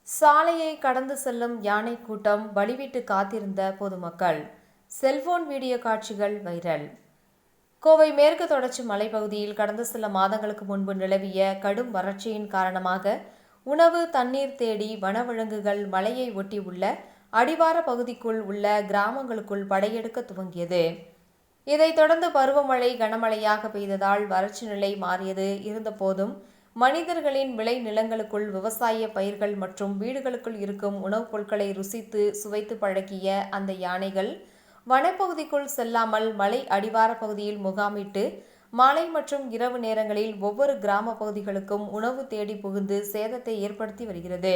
சாலையை கடந்து செல்லும் யானை கூட்டம் வழிவிட்டு காத்திருந்த பொதுமக்கள். செல்போன் வீடியோ காட்சிகள் வைரல். கோவை மேற்கு தொடர்ச்சி மலைப்பகுதியில் கடந்த சில மாதங்களுக்கு முன்பு நிலவிய கடும் வறட்சியின் காரணமாக உணவு தண்ணீர் தேடி வனவிலங்குகள் மலையை ஒட்டி உள்ள அடிவார பகுதிக்குள் உள்ள கிராமங்களுக்குள் படையெடுக்க துவங்கியது. இதைத் தொடர்ந்து பருவமழை கனமழையாக பெய்ததால் வறட்சி நிலை மாறியது. இருந்தபோதும் மனிதர்களின் விளை நிலங்களுக்குள் விவசாய பயிர்கள் மற்றும் வீடுகளுக்குள் இருக்கும் உணவுப் பொருட்களை ருசித்து சுவைத்து பழகிய அந்த யானைகள் வனப்பகுதிக்குள் செல்லாமல் மலை அடிவார பகுதியில் முகாமிட்டு மாலை மற்றும் இரவு நேரங்களில் ஒவ்வொரு கிராம பகுதிகளுக்கும் உணவு தேடி புகுந்து சேதத்தை ஏற்படுத்தி வருகிறது.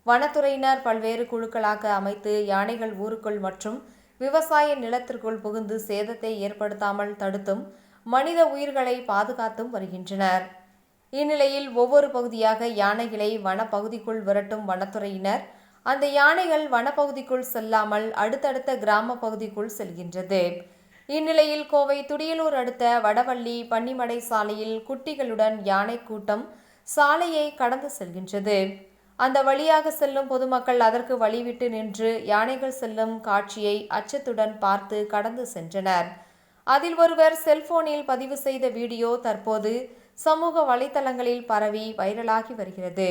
வனத்துறையினர் பல்வேறு குழுக்களாக அமைத்து யானைகள் ஊருக்குள் மற்றும் விவசாய நிலத்திற்குள் புகுந்து சேதத்தை ஏற்படுத்தாமல் தடுத்தும் மனித உயிர்களை பாதுகாத்தும் வருகின்றனர். இந்நிலையில் ஒவ்வொரு பகுதியாக யானைகளை வனப்பகுதிக்குள் விரட்டும் வனத்துறையினர் அந்த யானைகள் வனப்பகுதிக்குள் செல்லாமல் அடுத்தடுத்த கிராம பகுதிக்குள் செல்கின்றது. இந்நிலையில் கோவை துடியலூர் அடுத்த வடவள்ளி பன்னிமடை சாலையில் குட்டிகளுடன் யானை கூட்டம் சாலையை கடந்து செல்கின்றது. அந்த வழியாக செல்லும் பொதுமக்கள் அதற்கு வழிவிட்டு நின்று யானைகள் செல்லும் காட்சியை அச்சத்துடன் பார்த்து கடந்து சென்றனர். அதில் ஒருவர் செல்போனில் பதிவு செய்த வீடியோ தற்போது சமூக வலைதளங்களில் பரவி வைரலாகி வருகிறது.